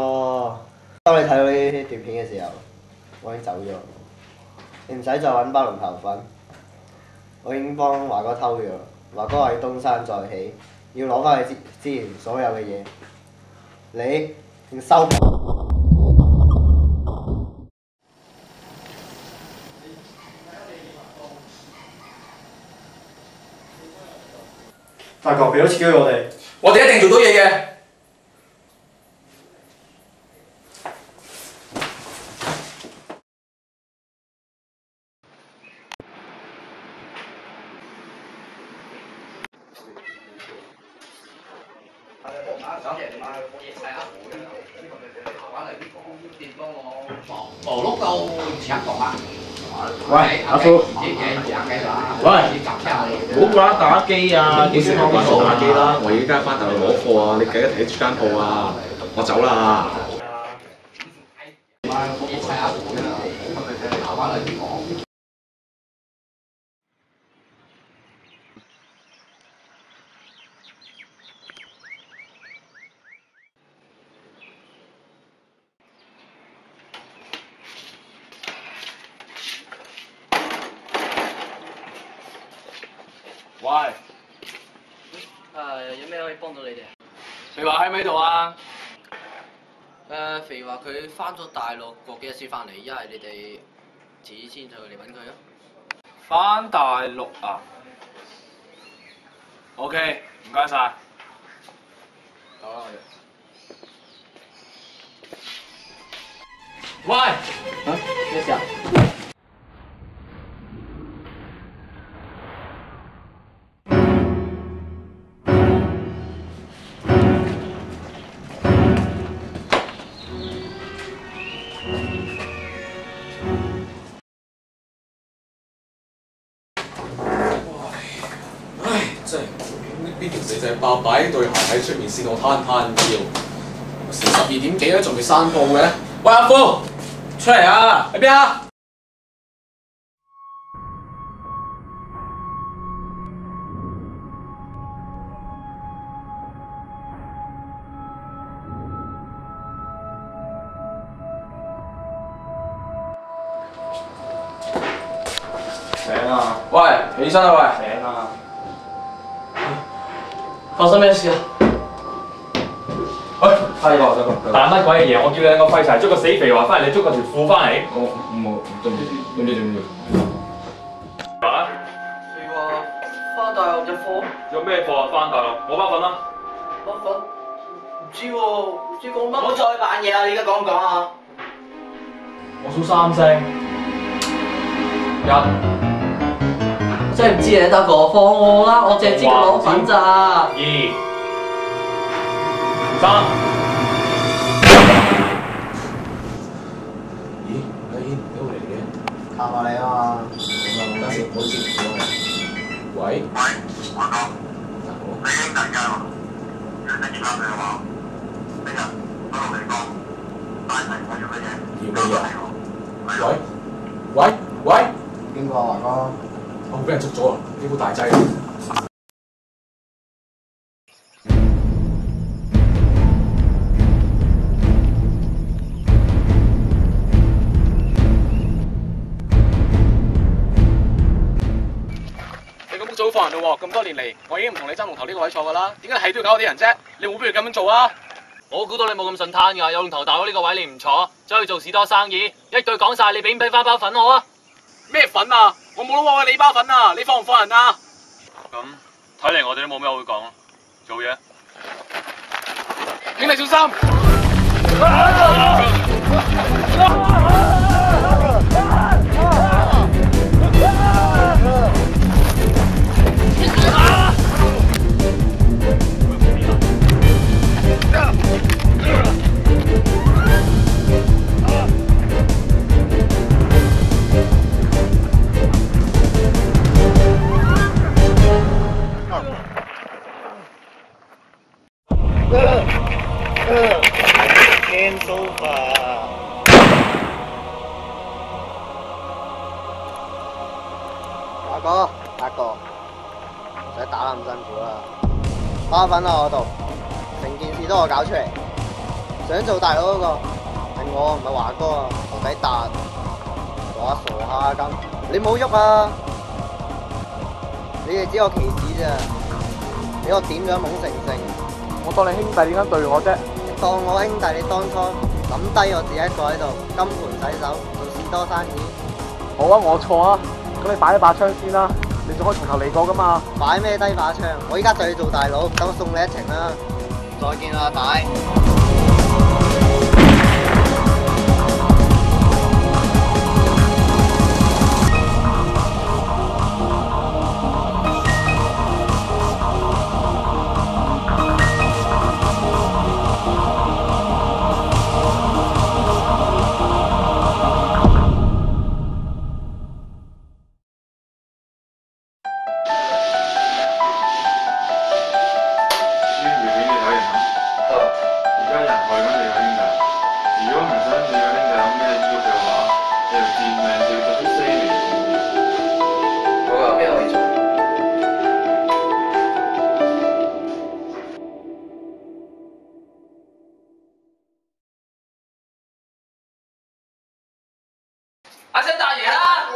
咯。當你睇到呢啲段片嘅時候，我已經走咗，你唔使再揾包龍頭粉，我已經幫華哥偷咗。華哥話要東山再起，要攞翻佢之前所有嘅嘢，你要收。大哥俾多次機會我哋一定做到嘢嘅。我碌到搶講啊！喂，阿叔，喂，唔好啦，打機啊，幾時開翻數打機啦？我而家翻大陸攞貨啊！你記得睇住間鋪啊！我走啦。喂，有咩可以幫到你哋？肥華喺咪度啊？肥話佢翻咗大陸，過幾日先翻嚟，一係你哋遲啲先再嚟揾佢啊。翻大陸啊 ？OK， 唔該晒。走啦，我哋。喂！嚇？咩事啊？真係呢條死仔爆擺對鞋喺出面先，我攤腰。成12點幾啦，仲未散步嘅。喂，阿夫，出嚟啊！喺邊啊？醒啊！喂，起身啦喂！醒啊！發生咩事啊？喂，係喎，扮乜鬼嘢？我叫你兩個廢柴捉個死肥華翻嚟，你捉個條褲翻嚟。我冇，對唔住。啊？肥話翻大陸隻貨？有咩貨啊？翻大陸，我包粉啦。包粉？唔知喎，唔知講乜。唔好再扮嘢啦！你而家講唔講啊？我數3聲。1。真係唔知你得個放我啦！我淨係知佢攞粉咋。2、3。咦？阿軒都嚟嘅。探下你啊嘛。等陣先，唔好接電話。喂。華哥，你兄弟㗎嘛？要你見下佢嘅話，聽日我同你講，帶齊我要嘅嘢。要乜嘢？喂。邊個啊，華哥？我俾人捉咗啊！呢副大劑。你咁早放人咯喎！咁多年嚟，我已經唔同你爭龍頭呢個位坐㗎啦。點解係都要搞我啲人啫？你冇必要咁樣做啊！我估到你冇咁順攤㗎，有龍頭大佬呢個位你唔坐，走去做士多生意，一句講晒，你俾唔俾翻包粉我啊？咩粉啊？我冇攞過你包粉啊！你放唔放人啊？咁睇嚟我哋都冇咩好講，做嘢。兄弟小心！Game over。華哥，阿哥，唔使打得咁辛苦啦，包粉喺我度，成件事都我搞出嚟。想做大佬嗰個係我，唔係華哥啊！我仔達，傻下咁，你冇喐啊！你哋知我棋子咋？俾我點咗懵成成，我當你兄弟點解對我啫？當我兄弟，你當初諗低我自己一個喺度，金盤洗手做士多生意。好啊，我錯啊，咁你擺一把槍先啦，你仲可以從頭嚟過噶嘛。擺咩低把槍？我依家就要做大佬，等我送你一程啦！再見啦，大。阿聲大爺啦！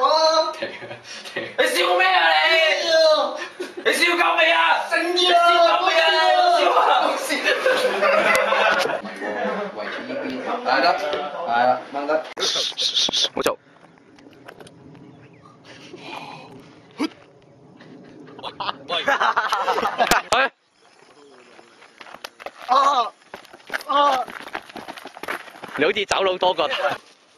你笑咩啊你？你笑夠未啊？你笑夠未啊？笑啊！圍住呢邊，係得，係啦，掹得。冇做。你好似走佬多過。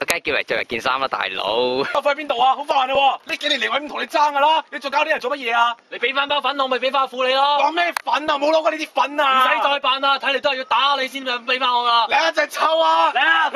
梗係叫嚟着嚟件衫啦，大佬。包粉喺邊度啊？好煩啊！呢幾年嚟我唔同你爭噶啦，你再搞啲人做乜嘢啊？你俾翻包粉我，咪俾翻褲你咯。講咩粉啊？冇攞過你啲粉啊！唔使再扮啦，睇嚟都係要打你先俾翻我噶啦。你一隻臭啊！嚟啊！